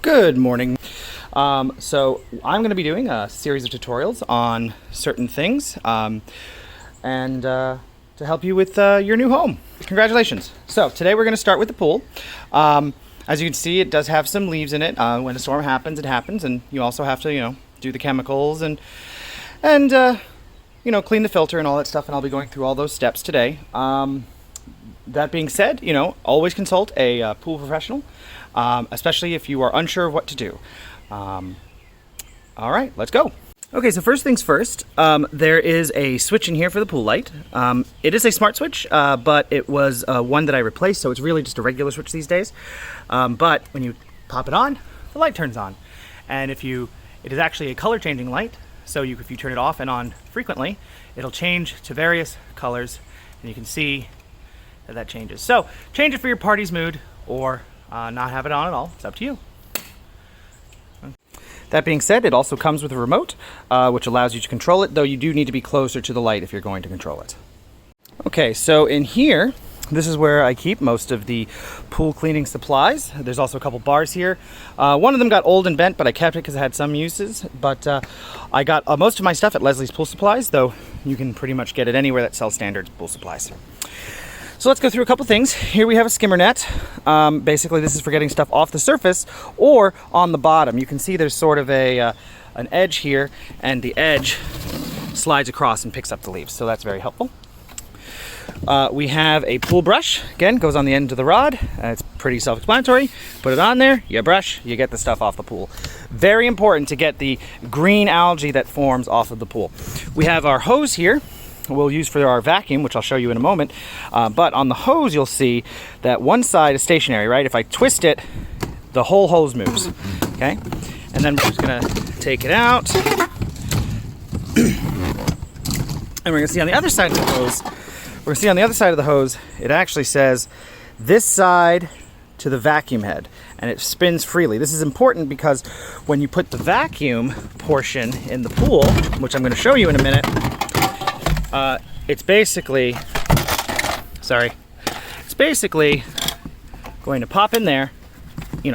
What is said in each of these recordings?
Good morning. So I'm going to be doing a series of tutorials on certain things and to help you with your new home. Congratulations. So today we're going to start with the pool. As you can see, it does have some leaves in it. When a storm happens, it happens, and you also have to, do the chemicals and clean the filter and all that stuff, and I'll be going through all those steps today. That being said, always consult a pool professional, especially if you are unsure of what to do. All right, let's go. Okay, so first things first, there is a switch in here for the pool light. It is a smart switch, but it was one that I replaced, so it's really just a regular switch these days. But when you pop it on, the light turns on. And it is actually a color changing light, so if you turn it off and on frequently, it'll change to various colors, and you can see that changes. So change it for your party's mood, or not have it on at all. It's up to you. That being said, it also comes with a remote, which allows you to control it, though you do need to be closer to the light if you're going to control it. Okay, so in here, this is where I keep most of the pool cleaning supplies. There's also a couple bars here. One of them got old and bent, but I kept it because it had some uses. But I got most of my stuff at Leslie's Pool Supplies, though you can pretty much get it anywhere that sells standard pool supplies. So let's go through a couple things. Here we have a skimmer net. Basically, this is for getting stuff off the surface or on the bottom. You can see there's sort of an edge here, and the edge slides across and picks up the leaves, so that's very helpful. We have a pool brush. Again, goes on the end of the rod. It's pretty self-explanatory. Put it on there, you brush, you get the stuff off the pool. Very important to get the green algae that forms off of the pool. We have our hose here. We'll use for our vacuum, which I'll show you in a moment. But on the hose, you'll see that one side is stationary, right? If I twist it, the whole hose moves, okay? And then we're just gonna take it out. And we're gonna see on the other side of the hose, it actually says this side to the vacuum head, and it spins freely. This is important because when you put the vacuum portion in the pool, which I'm gonna show you in a minute, it's basically going to pop in there,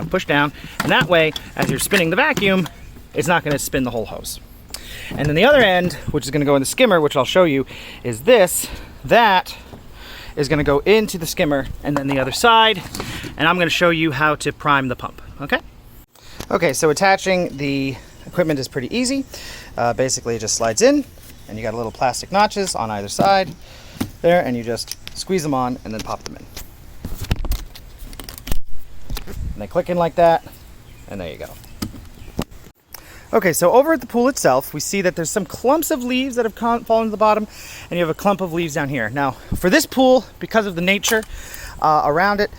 push down, and that way, as you're spinning the vacuum, it's not going to spin the whole hose. And then the other end, which is going to go in the skimmer, which I'll show you, is that is going to go into the skimmer, and then the other side, and I'm going to show you how to prime the pump, okay? Okay, so attaching the equipment is pretty easy. Basically, it just slides in, and you got little plastic notches on either side there, and you just squeeze them on and then pop them in. And they click in like that, and there you go. Okay, so over at the pool itself, we see that there's some clumps of leaves that have fallen to the bottom, and you have a clump of leaves down here. Now, for this pool, because of the nature around it,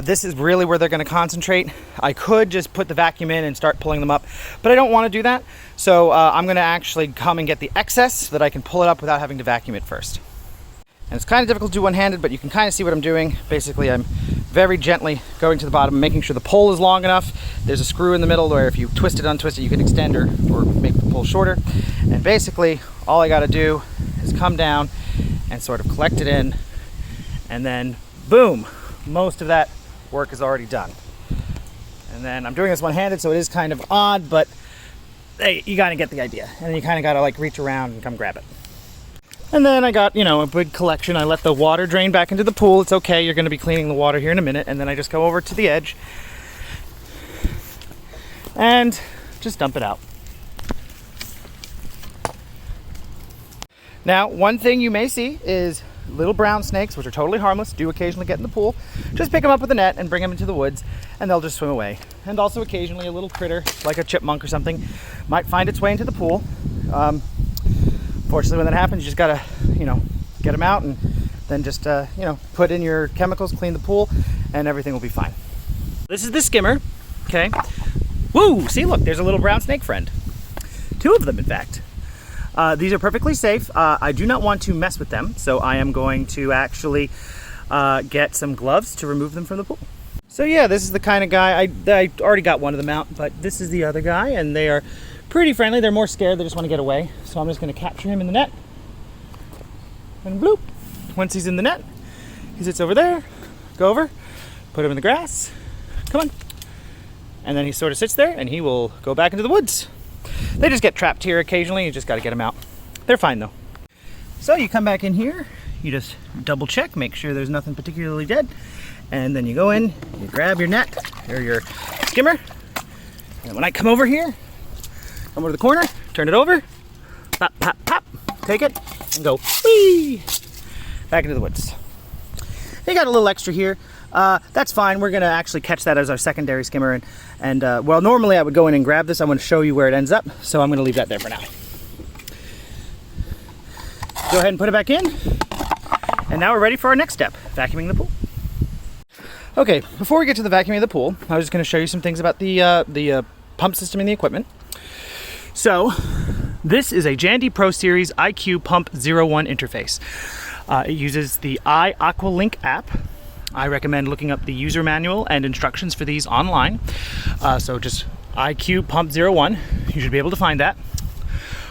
this is really where they're going to concentrate. I could just put the vacuum in and start pulling them up, but I don't want to do that. So I'm going to actually come and get the excess so that I can pull it up without having to vacuum it first. And it's kind of difficult to do one-handed, but you can kind of see what I'm doing. Basically, I'm very gently going to the bottom, making sure the pole is long enough. There's a screw in the middle where if you twist it, untwist it, you can extend or make the pole shorter. And basically, all I got to do is come down and sort of collect it in, and then boom, most of that work is already done. And then I'm doing this one-handed, so it is kind of odd, but hey, you gotta get the idea. And then you kind of gotta reach around and come grab it. And then I got, a big collection. I let the water drain back into the pool. It's okay, you're gonna be cleaning the water here in a minute. And then I just go over to the edge and just dump it out. Now, one thing you may see is little brown snakes, which are totally harmless, do occasionally get in the pool. Just pick them up with a net and bring them into the woods, and they'll just swim away. And also occasionally a little critter, like a chipmunk or something, might find its way into the pool. Fortunately, when that happens, you just gotta, get them out and then just, put in your chemicals, clean the pool, and everything will be fine. This is the skimmer, okay? Woo! See, look, there's a little brown snake friend. Two of them, in fact. These are perfectly safe. I do not want to mess with them, so I am going to actually get some gloves to remove them from the pool. So yeah, this is the kind of guy, I already got one of them out, but this is the other guy, and they are pretty friendly. They're more scared, they just want to get away. So I'm just going to capture him in the net, and bloop. Once he's in the net, he sits over there, go over, put him in the grass, come on, and then he sort of sits there and he will go back into the woods. They just get trapped here occasionally. You just got to get them out. They're fine though. So you come back in here, you just double check, make sure there's nothing particularly dead, and then you go in, you grab your net or your skimmer, and when I come over here, come over to the corner, turn it over, pop, pop, pop, take it, and go whee, back into the woods. You got a little extra here. That's fine. We're gonna actually catch that as our secondary skimmer, and well, normally I would go in and grab this. I want to show you where it ends up, so I'm gonna leave that there for now. Go ahead and put it back in, and now we're ready for our next step, vacuuming the pool. Okay, before we get to the vacuuming of the pool, I was just gonna show you some things about the pump system and the equipment. So, this is a Jandy Pro Series IQ Pump 01 interface. It uses the iAqualink app. I recommend looking up the user manual and instructions for these online. So just IQ Pump 01, you should be able to find that.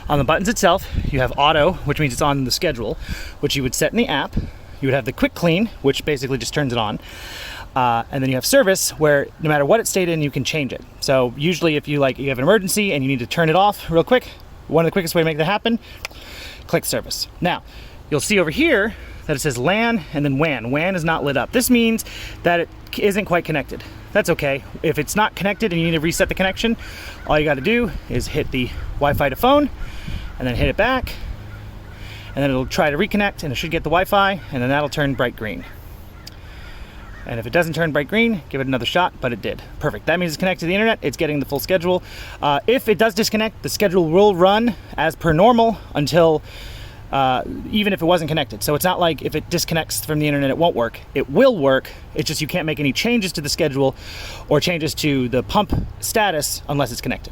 On the buttons itself, you have auto, which means it's on the schedule, which you would set in the app. You would have the quick clean, which basically just turns it on. And then you have service, where no matter what it's stated in, you can change it. So usually if you have an emergency and you need to turn it off real quick, one of the quickest way to make that happen, click service. Now, you'll see over here that it says LAN and then WAN. WAN is not lit up. This means that it isn't quite connected. That's okay. If it's not connected and you need to reset the connection, all you got to do is hit the Wi-Fi to phone and then hit it back, and then it'll try to reconnect and it should get the Wi-Fi, and then that'll turn bright green. And if it doesn't turn bright green, give it another shot, but it did. Perfect. That means it's connected to the internet, it's getting the full schedule. If it does disconnect, the schedule will run as per normal until even if it wasn't connected. So it's not like if it disconnects from the internet it won't work. It will work. It's just you can't make any changes to the schedule or changes to the pump status unless it's connected.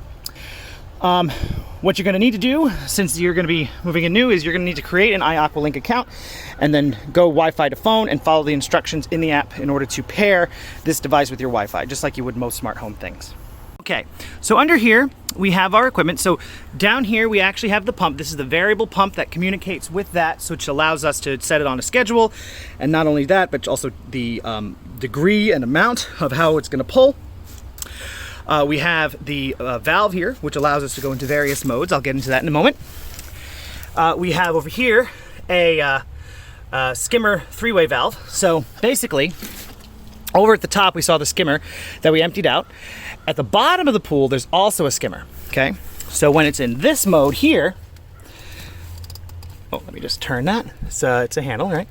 What you're going to need to do, since you're going to be moving in new, is you're going to need to create an iAqualink account and then go Wi-Fi to phone and follow the instructions in the app in order to pair this device with your Wi-Fi, just like you would most smart home things. Okay, so under here we have our equipment. So down here we actually have the pump. This is the variable pump that communicates with that, so which allows us to set it on a schedule, and not only that, but also the degree and amount of how it's going to pull. We have the valve here, which allows us to go into various modes. I'll get into that in a moment. We have over here a skimmer three-way valve. So basically, over at the top we saw the skimmer that we emptied out. At the bottom of the pool there's also a skimmer, okay? So when it's in this mode here, oh, let me just turn that. It's a handle, right?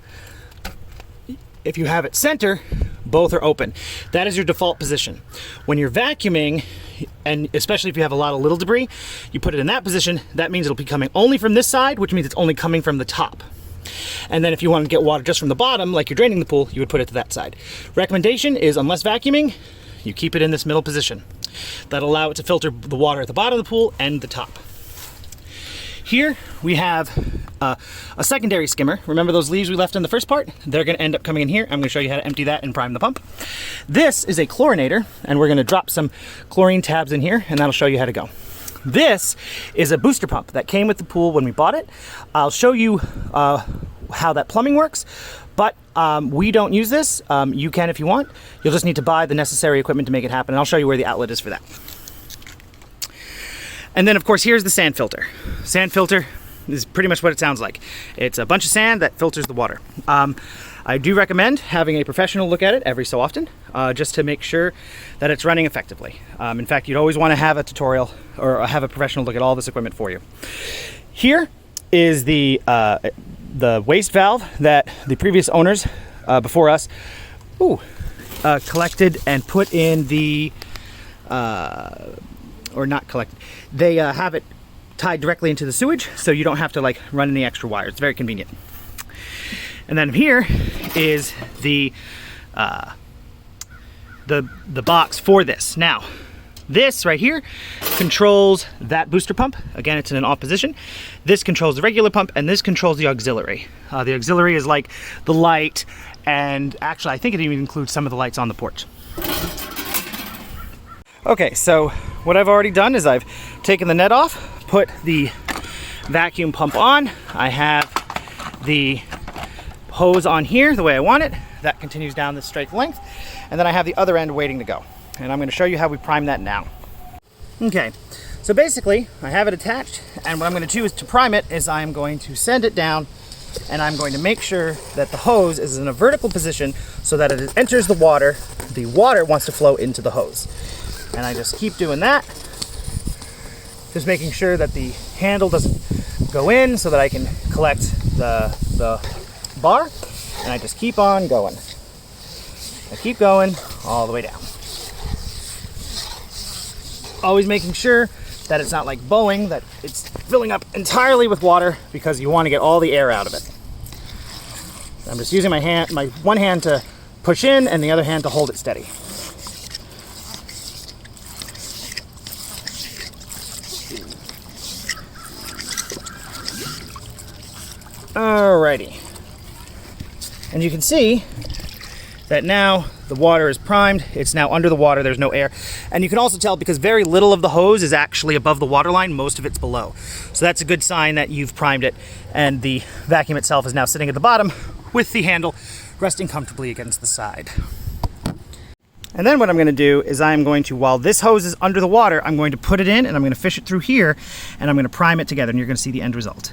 If you have it center, both are open. That is your default position. When you're vacuuming, and especially if you have a lot of little debris, you put it in that position. That means it'll be coming only from this side, which means it's only coming from the top. And then if you want to get water just from the bottom, like you're draining the pool, you would put it to that side. Recommendation is, unless vacuuming, you keep it in this middle position. That'll allow it to filter the water at the bottom of the pool and the top. Here we have a secondary skimmer. Remember those leaves we left in the first part? They're going to end up coming in here. I'm going to show you how to empty that and prime the pump. This is a chlorinator, and we're going to drop some chlorine tabs in here, and that'll show you how to go. This is a booster pump that came with the pool when we bought it. I'll show you how that plumbing works, but we don't use this. You can if you want. You'll just need to buy the necessary equipment to make it happen, and I'll show you where the outlet is for that. And then, of course, here's the sand filter. Sand filter is pretty much what it sounds like. It's a bunch of sand that filters the water. I do recommend having a professional look at it every so often, just to make sure that it's running effectively. In fact, you'd always want to have a tutorial or have a professional look at all this equipment for you. Here is the waste valve that the previous owners before us collected and put in the or not collected. They have it tied directly into the sewage, so you don't have to like run any extra wires. It's very convenient. And then here is the box for this. Now, this right here controls that booster pump. Again, it's in an off position. This controls the regular pump, and this controls the auxiliary. The auxiliary is like the light, and actually I think it even includes some of the lights on the porch. Okay, so what I've already done is I've taken the net off, put the vacuum pump on. I have the hose on here the way I want it. That continues down this straight length. And then I have the other end waiting to go. and I'm going to show you how we prime that now. Okay, so basically I have it attached, and what I'm going to do is to prime it is I'm going to send it down, and I'm going to make sure that the hose is in a vertical position so that as it enters the water wants to flow into the hose. And I just keep doing that, just making sure that the handle doesn't go in so that I can collect the bar, and I just keep on going. I keep going all the way down. Always making sure that it's not like bowing, that it's filling up entirely with water, because you want to get all the air out of it. I'm just using my one hand to push in and the other hand to hold it steady. Alrighty. And you can see that now the water is primed. It's now under the water, there's no air. And you can also tell because very little of the hose is actually above the water line, most of it's below. So that's a good sign that you've primed it, and the vacuum itself is now sitting at the bottom with the handle resting comfortably against the side. And then what I'm gonna do is I'm going to, while this hose is under the water, I'm going to put it in and I'm gonna fish it through here, and I'm gonna prime it together, and you're gonna see the end result.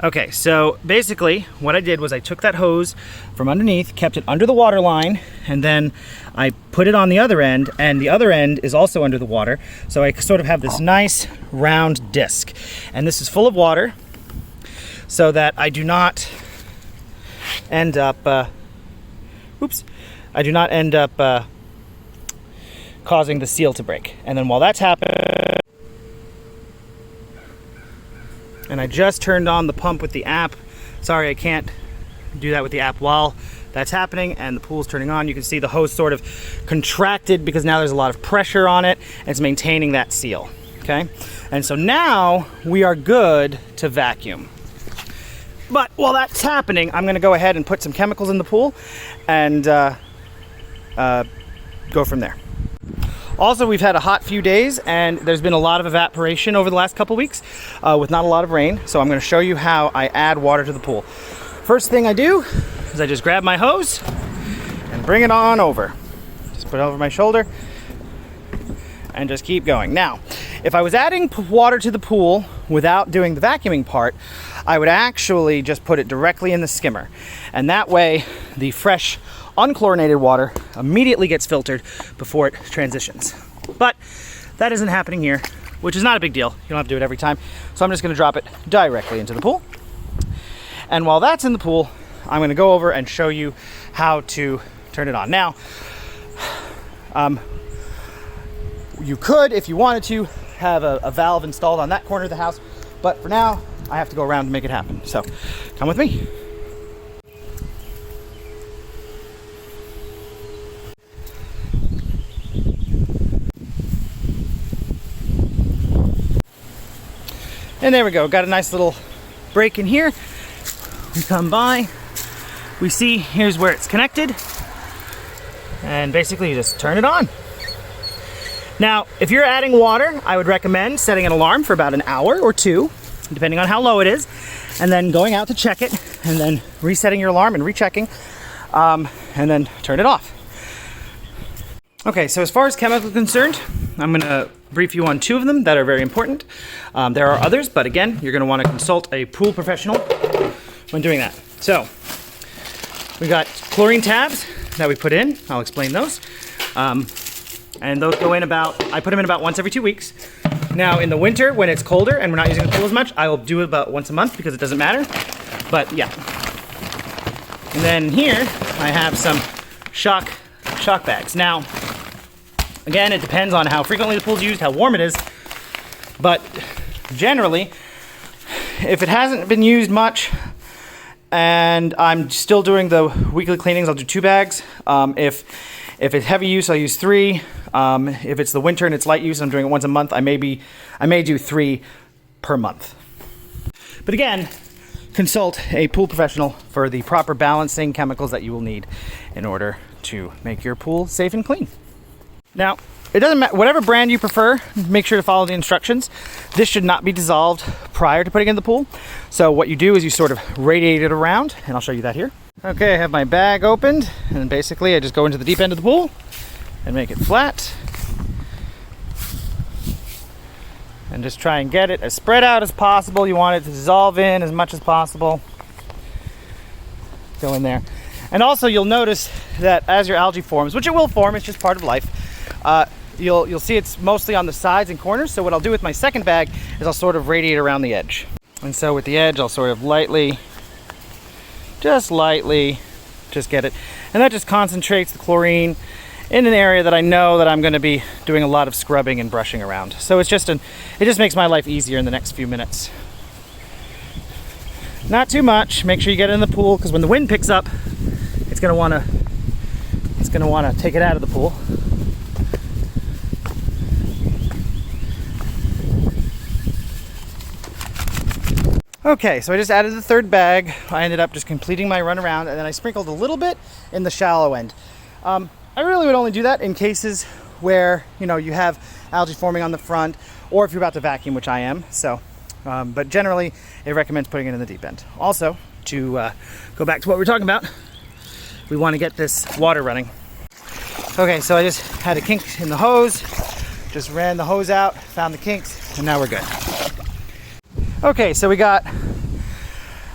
Okay, so basically what I did was I took that hose from underneath, kept it under the water line, and then I put it on the other end, and the other end is also under the water. So I sort of have this nice round disc, and this is full of water so that I do not end up, causing the seal to break. And then while that's happening, and I just turned on the pump with the app. Sorry, I can't do that with the app while that's happening and the pool's turning on. You can see the hose sort of contracted because now there's a lot of pressure on it, and it's maintaining that seal, okay? And so now we are good to vacuum. But while that's happening, I'm gonna go ahead and put some chemicals in the pool and go from there. Also, we've had a hot few days, and there's been a lot of evaporation over the last couple weeks with not a lot of rain. So I'm going to show you how I add water to the pool. First thing I do is I just grab my hose and bring it on over. Just put it over my shoulder and just keep going. Now, if I was adding water to the pool without doing the vacuuming part, I would actually just put it directly in the skimmer. And that way, the fresh unchlorinated water immediately gets filtered before it transitions. But that isn't happening here, which is not a big deal. You don't have to do it every time. So I'm just gonna drop it directly into the pool. And while that's in the pool, I'm gonna go over and show you how to turn it on. Now, you could, if you wanted to, have a valve installed on that corner of the house, but for now, I have to go around to make it happen. So come with me. And there we go, got a nice little break in here. We come by, we see here's where it's connected, and basically you just turn it on. Now, if you're adding water, I would recommend setting an alarm for about an hour or two, depending on how low it is, and then going out to check it, and then resetting your alarm and rechecking, and then turn it off. Okay, so as far as chemicals are concerned, I'm gonna brief you on two of them that are very important. There are others, but again, you're gonna wanna consult a pool professional when doing that. So, we've got chlorine tabs that we put in. I'll explain those. And those go in I put them in about once every 2 weeks. Now, in the winter, when it's colder and we're not using the pool as much, I will do it about once a month because it doesn't matter. But yeah. And then here, I have some shock bags. Now, again, it depends on how frequently the pool's used, how warm it is, but generally, if it hasn't been used much and I'm still doing the weekly cleanings, I'll do 2 bags. If it's heavy use, I'll use 3. If it's the winter and it's light use and I'm doing it once a month, I may do 3 per month. But again, consult a pool professional for the proper balancing chemicals that you will need in order to make your pool safe and clean. Now, it doesn't matter, whatever brand you prefer, make sure to follow the instructions. This should not be dissolved prior to putting it in the pool. So what you do is you sort of radiate it around, and I'll show you that here. Okay, I have my bag opened, and basically I just go into the deep end of the pool and make it flat. And just try and get it as spread out as possible. You want it to dissolve in as much as possible. Go in there. And also you'll notice that as your algae forms, which it will form, it's just part of life, you'll see it's mostly on the sides and corners. So what I'll do with my second bag is I'll sort of radiate around the edge. And so with the edge, I'll sort of lightly just get it. And that just concentrates the chlorine in an area that I know that I'm going to be doing a lot of scrubbing and brushing around. So it just makes my life easier in the next few minutes. Not too much. Make sure you get it in the pool, because when the wind picks up, it's going to want to take it out of the pool. Okay, so I just added the third bag. I ended up just completing my run around, and then I sprinkled a little bit in the shallow end. I really would only do that in cases where, you have algae forming on the front, or if you're about to vacuum, which I am. So, but generally, it recommends putting it in the deep end. Also, to go back to what we were talking about, we want to get this water running. Okay, so I just had a kink in the hose, just ran the hose out, found the kinks, and now we're good. Okay, so we got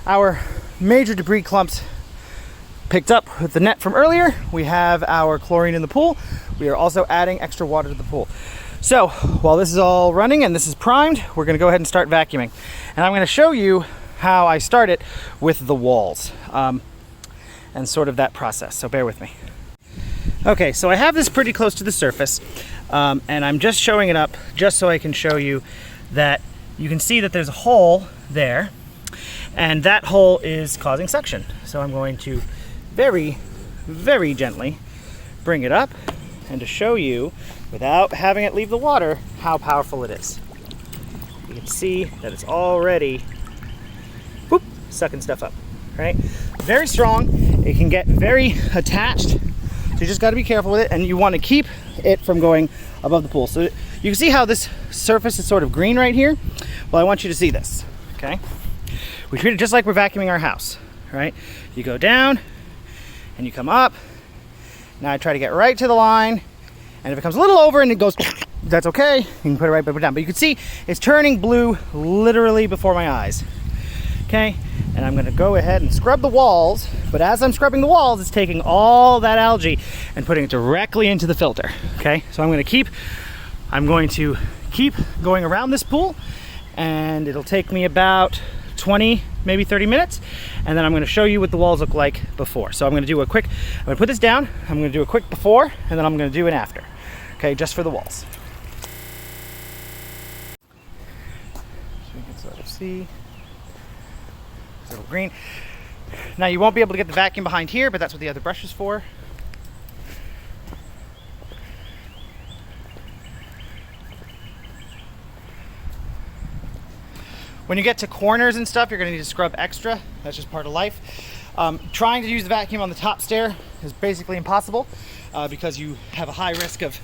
our major debris clumps picked up with the net from earlier. We have our chlorine in the pool. We are also adding extra water to the pool. So while this is all running and this is primed, we're going to go ahead and start vacuuming. And I'm going to show you how I start it with the walls and sort of that process. So bear with me. Okay, so I have this pretty close to the surface, and I'm just showing it up just so I can show you that you can see that there's a hole there, and that hole is causing suction. So I'm going to very, very gently bring it up, and to show you, without having it leave the water, how powerful it is. You can see that it's already sucking stuff up, right? Very strong. It can get very attached, so you just got to be careful with it, and you want to keep it from going above the pool. So you can see how this surface is sort of green right here. Well, I want you to see this, okay? We treat it just like we're vacuuming our house, right? You go down and you come up. Now I try to get right to the line, and if it comes a little over and it goes, that's okay. You can put it right back down. But you can see it's turning blue literally before my eyes, okay? And I'm gonna go ahead and scrub the walls, but as I'm scrubbing the walls, it's taking all that algae and putting it directly into the filter, okay? So I'm going to keep going around this pool, and it'll take me about 20, maybe 30 minutes, and then I'm going to show you what the walls look like before. So I'm going to put this down, I'm going to do a quick before, and then I'm going to do an after, okay, just for the walls. So you can sort of see it's a little green. Now you won't be able to get the vacuum behind here, but that's what the other brush is for. When you get to corners and stuff, you're going to need to scrub extra. That's just part of life. Trying to use the vacuum on the top stair is basically impossible because you have a high risk of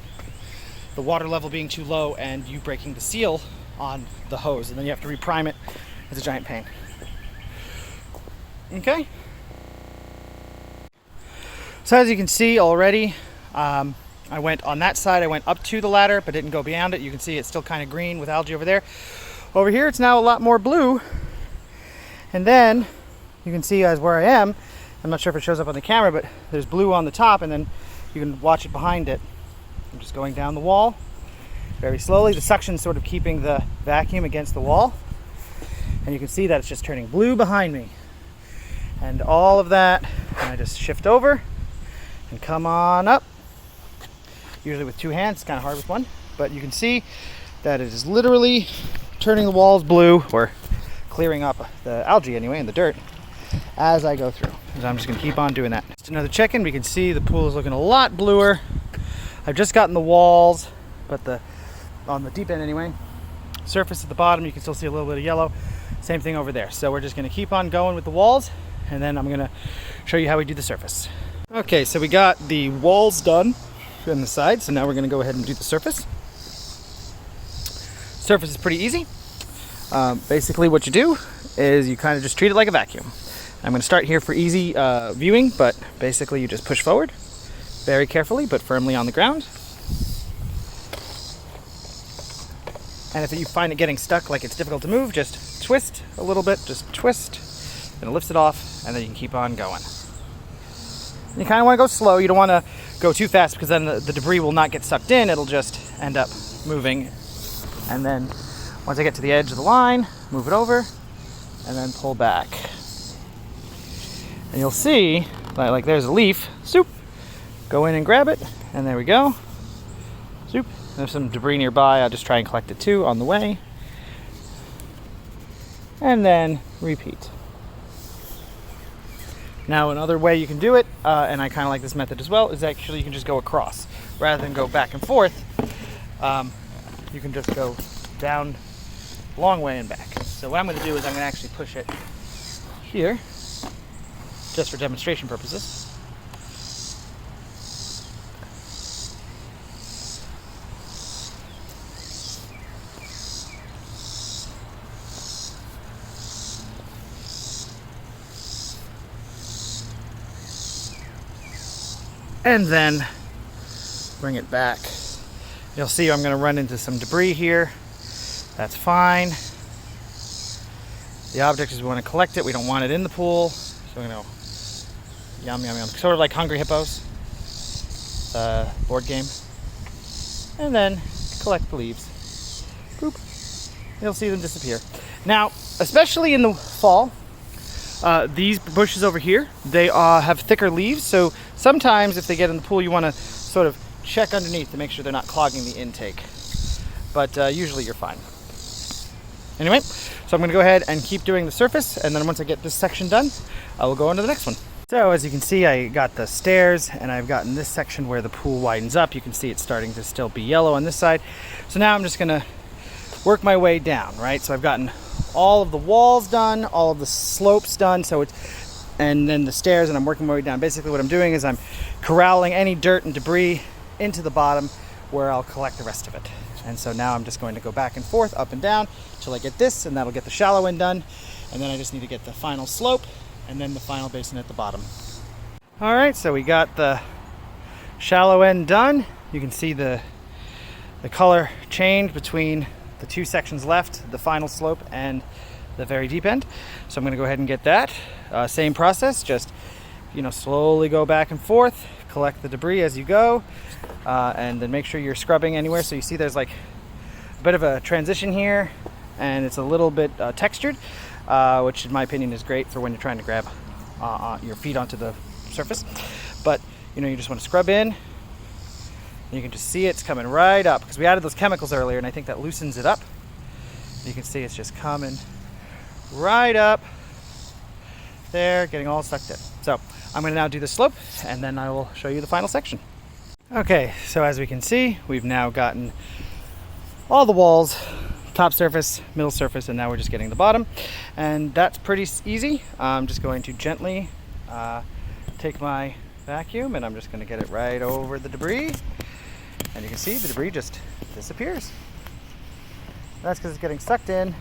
the water level being too low and you breaking the seal on the hose, and then you have to reprime it. It's a giant pain. Okay. So as you can see already, I went on that side, I went up to the ladder, but didn't go beyond it. You can see it's still kind of green with algae over there. Over here, it's now a lot more blue. And then you can see as where I am, I'm not sure if it shows up on the camera, but there's blue on the top, and then you can watch it behind it. I'm just going down the wall very slowly. The suction's sort of keeping the vacuum against the wall. And you can see that it's just turning blue behind me. And all of that, and I just shift over and come on up. Usually with two hands, it's kind of hard with one, but you can see that it is literally turning the walls blue, or clearing up the algae anyway, and the dirt, as I go through. So I'm just gonna keep on doing that. Just another check-in. We can see the pool is looking a lot bluer. I've just gotten the walls, but on the deep end anyway, surface at the bottom, you can still see a little bit of yellow. Same thing over there. So we're just gonna keep on going with the walls, and then I'm gonna show you how we do the surface. Okay, so we got the walls done on the side, so now we're gonna go ahead and do the surface. Surface is pretty easy. Basically what you do is you kind of just treat it like a vacuum. I'm going to start here for easy viewing, but basically you just push forward very carefully but firmly on the ground. And if you find it getting stuck, like it's difficult to move, just twist a little bit, just twist, and it lifts it off, and then you can keep on going. You kind of want to go slow. You don't want to go too fast because then the debris will not get sucked in. It'll just end up moving. And then once I get to the edge of the line, move it over, and then pull back. And you'll see, like there's a leaf, soup, go in and grab it, and there we go, soup. There's some debris nearby, I'll just try and collect it too on the way. And then repeat. Now another way you can do it, and I kind of like this method as well, is actually you can just go across. Rather than go back and forth, you can just go down a long way and back. So what I'm going to do is I'm going to actually push it here, just for demonstration purposes. And then bring it back. You'll see I'm going to run into some debris here. That's fine. The object is we want to collect it. We don't want it in the pool. So we're going to yum, yum, yum. Sort of like Hungry Hippos, board game. And then collect the leaves. Boop. You'll see them disappear. Now, especially in the fall, these bushes over here, they have thicker leaves. So sometimes if they get in the pool, you want to sort of check underneath to make sure they're not clogging the intake. But usually you're fine. Anyway, so I'm going to go ahead and keep doing the surface, and then once I get this section done, I will go on to the next one. So as you can see, I got the stairs, and I've gotten this section where the pool widens up. You can see it's starting to still be yellow on this side. So now I'm just going to work my way down, right? So I've gotten all of the walls done, all of the slopes done, and then the stairs, and I'm working my way down. Basically what I'm doing is I'm corralling any dirt and debris into the bottom where I'll collect the rest of it. And so now I'm just going to go back and forth, up and down, till I get this, and that'll get the shallow end done. And then I just need to get the final slope, and then the final basin at the bottom. All right, so we got the shallow end done. You can see the color change between the two sections left, the final slope and the very deep end. So I'm going to go ahead and get that. Same process, just slowly go back and forth, collect the debris as you go, and then make sure you're scrubbing anywhere. So you see there's like a bit of a transition here, and it's a little bit textured, which in my opinion is great for when you're trying to grab your feet onto the surface. But you just want to scrub in. You can just see it's coming right up because we added those chemicals earlier, and I think that loosens it up. You can see it's just coming right up there, getting all sucked in. So I'm going to now do the slope, and then I will show you the final section. Okay, so as we can see, we've now gotten all the walls, top surface, middle surface, and now we're just getting the bottom. And that's pretty easy. I'm just going to gently take my vacuum, and I'm just going to get it right over the debris. And you can see the debris just disappears. That's because it's getting sucked in.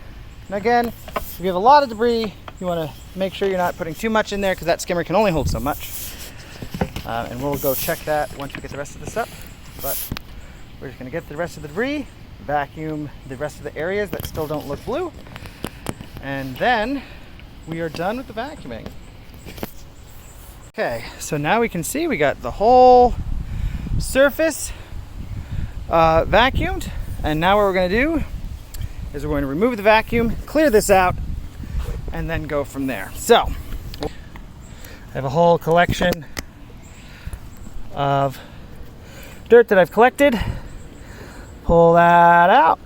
And again, if you have a lot of debris, you want to make sure you're not putting too much in there because that skimmer can only hold so much. And we'll go check that once we get the rest of this up. But we're just going to get the rest of the debris, vacuum the rest of the areas that still don't look blue, and then we are done with the vacuuming. Okay, so now we can see we got the whole surface vacuumed, and now what we're going to do is we're going to remove the vacuum, clear this out, and then go from there. So I have a whole collection of dirt that I've collected. Pull that out.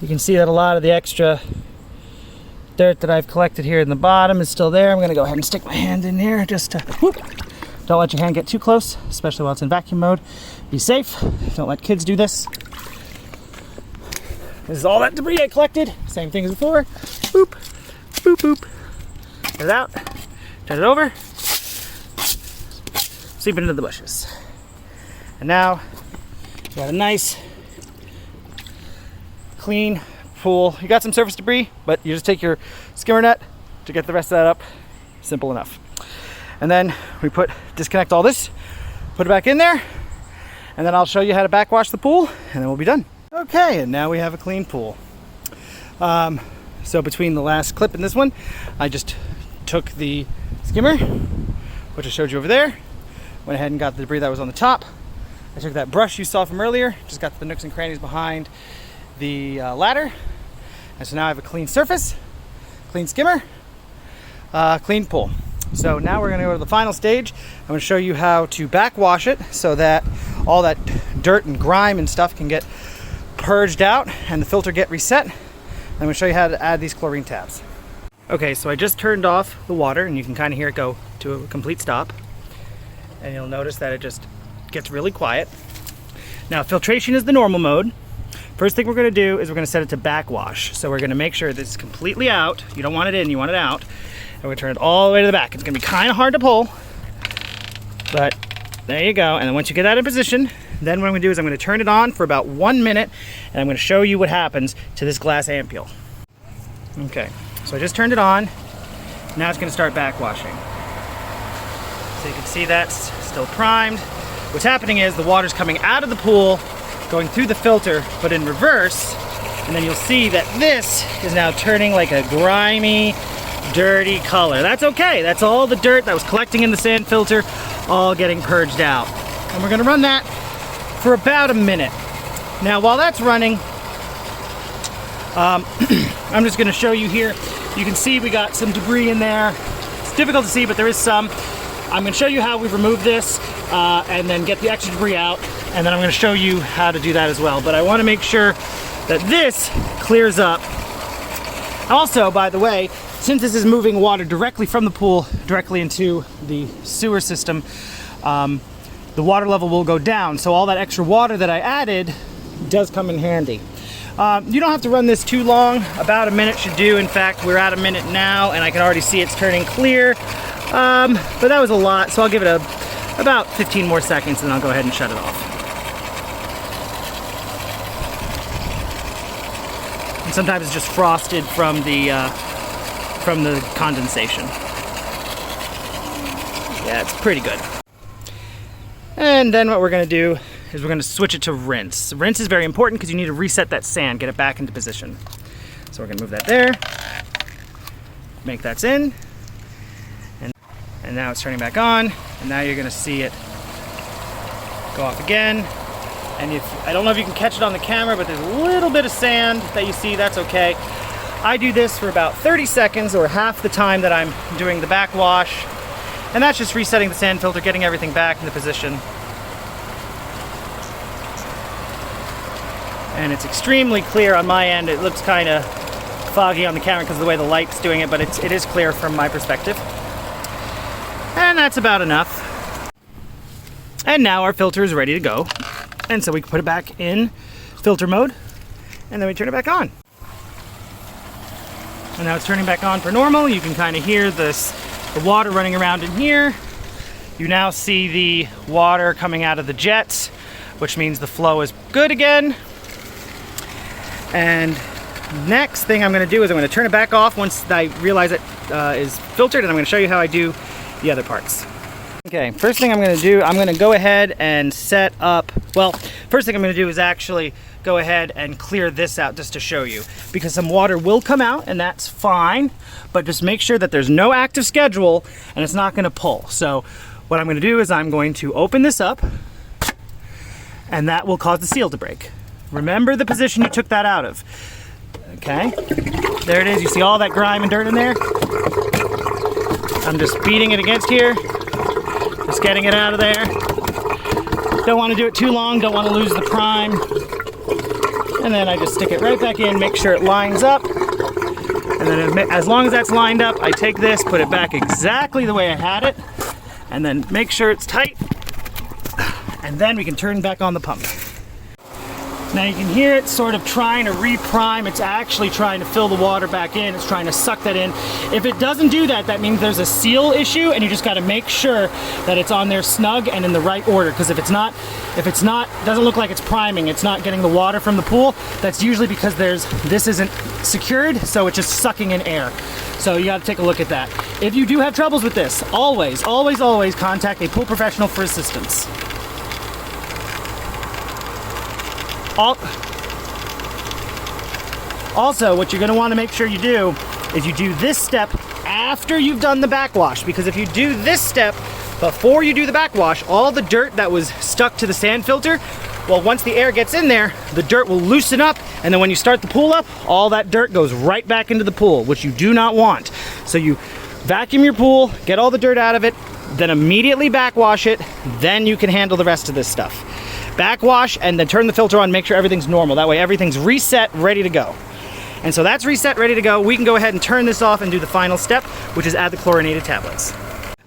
You can see that a lot of the extra dirt that I've collected here in the bottom is still there. I'm going to go ahead and stick my hand in here just to whoop. Don't let your hand get too close, especially while it's in vacuum mode. Be safe. Don't let kids do this. This is all that debris I collected. Same thing as before. Boop, boop, boop. Get it out. Turn it over. Sweep it into the bushes. And now you got a nice, clean pool. You got some surface debris, but you just take your skimmer net to get the rest of that up. Simple enough. And then we disconnect all this, put it back in there, and then I'll show you how to backwash the pool, and then we'll be done. Okay, and now we have a clean pool. So between the last clip and this one, I just took the skimmer, which I showed you over there, went ahead and got the debris that was on the top. I took that brush you saw from earlier, just got the nooks and crannies behind the ladder. And so now I have a clean surface, clean skimmer, clean pool. So now we're gonna go to the final stage. I'm gonna show you how to backwash it so that all that dirt and grime and stuff can get purged out and the filter get reset. I'm gonna show you how to add these chlorine tabs. Okay, so I just turned off the water and you can kind of hear it go to a complete stop. And you'll notice that it just gets really quiet. Now, filtration is the normal mode. First thing we're gonna do is we're gonna set it to backwash. So we're gonna make sure this is completely out. You don't want it in, you want it out. And we're gonna turn it all the way to the back. It's gonna be kind of hard to pull, but there you go. And then once you get that in position, then what I'm gonna do is I'm gonna turn it on for about 1 minute and I'm gonna show you what happens to this glass ampule. Okay, so I just turned it on. Now it's gonna start backwashing. So you can see that's still primed. What's happening is the water's coming out of the pool, going through the filter, but in reverse. And then you'll see that this is now turning like a grimy, dirty color. That's okay, that's all the dirt that was collecting in the sand filter, all getting purged out. And we're gonna run that for about a minute. Now while that's running, I'm just gonna show you here. You can see we got some debris in there. It's difficult to see, but there is some. I'm gonna show you how we remove this and then get the extra debris out, and then I'm gonna show you how to do that as well. But I wanna make sure that this clears up. Also, by the way, since this is moving water directly from the pool directly into the sewer system, the water level will go down. So all that extra water that I added does come in handy. You don't have to run this too long. About a minute should do. In fact, we're at a minute now and I can already see it's turning clear. But that was a lot, so I'll give it about 15 more seconds and I'll go ahead and shut it off. And sometimes it's just frosted from the condensation. Yeah, it's pretty good. And then what we're gonna do is we're gonna switch it to rinse. Rinse is very important because you need to reset that sand, get it back into position. So we're gonna move that there, make that's in, and now it's turning back on, and now you're gonna see it go off again. And I don't know if you can catch it on the camera, but there's a little bit of sand that you see, that's okay. I do this for about 30 seconds or half the time that I'm doing the backwash. And that's just resetting the sand filter, getting everything back into position. And it's extremely clear on my end. It looks kind of foggy on the camera because of the way the light's doing it, but it is clear from my perspective. And that's about enough. And now our filter is ready to go. And so we can put it back in filter mode, and then we turn it back on. And now it's turning back on for normal. You can kind of hear the water running around in here. You now see the water coming out of the jets, which means the flow is good again. And next thing I'm gonna do is I'm gonna turn it back off once I realize it is filtered, and I'm gonna show you how I do the other parts. Okay, first thing I'm gonna do, I'm gonna go ahead and set up, well, first thing I'm gonna do is actually go ahead and clear this out just to show you, because some water will come out and that's fine, but just make sure that there's no active schedule and it's not gonna pull. So what I'm gonna do is I'm going to open this up, and that will cause the seal to break. Remember the position you took that out of. Okay, there it is. You see all that grime and dirt in there? I'm just beating it against here, just getting it out of there. Don't want to do it too long, don't want to lose the prime. And then I just stick it right back in, make sure it lines up. And then as long as that's lined up, I take this, put it back exactly the way I had it, and then make sure it's tight. And then we can turn back on the pump. Now you can hear it sort of trying to reprime. It's actually trying to fill the water back in. It's trying to suck that in. If it doesn't do that, that means there's a seal issue, and you just got to make sure that it's on there snug and in the right order. Because if it's not, doesn't look like it's priming, it's not getting the water from the pool, that's usually because this isn't secured, so it's just sucking in air. So you got to take a look at that. If you do have troubles with this, always, always, always contact a pool professional for assistance. Also, what you're gonna wanna make sure you do is you do this step after you've done the backwash, because if you do this step before you do the backwash, all the dirt that was stuck to the sand filter, well, once the air gets in there, the dirt will loosen up, and then when you start the pool up, all that dirt goes right back into the pool, which you do not want. So you vacuum your pool, get all the dirt out of it, then immediately backwash it, then you can handle the rest of this stuff. Backwash and then turn the filter on, make sure everything's normal. That way everything's reset, ready to go. And so that's reset, ready to go. We can go ahead and turn this off and do the final step, which is add the chlorinated tablets.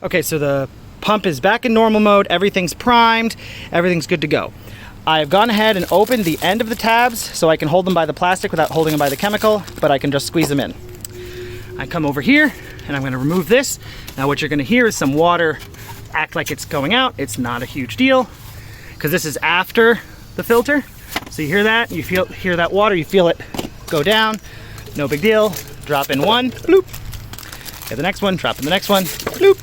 Okay, so the pump is back in normal mode, everything's primed, everything's good to go. I've gone ahead and opened the end of the tabs so I can hold them by the plastic without holding them by the chemical, but I can just squeeze them in. I come over here and I'm gonna remove this. Now what you're gonna hear is some water act like it's going out. It's not a huge deal because this is after the filter. So you hear that, you hear that water, you feel it go down, no big deal. Drop in one, bloop. Get the next one, drop in the next one, bloop.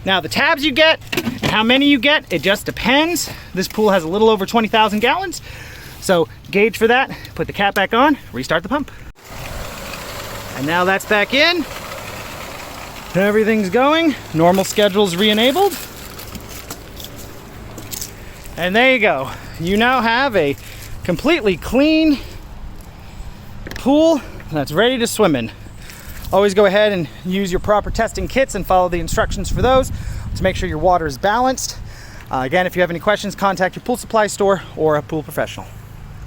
Now the tabs you get, and how many you get, it just depends. This pool has a little over 20,000 gallons. So gauge for that, put the cap back on, restart the pump. And now that's back in. Everything's going. Normal schedule's re-enabled. And there you go. You now have a completely clean pool that's ready to swim in. Always go ahead and use your proper testing kits and follow the instructions for those to make sure your water is balanced. Again, if you have any questions, contact your pool supply store or a pool professional.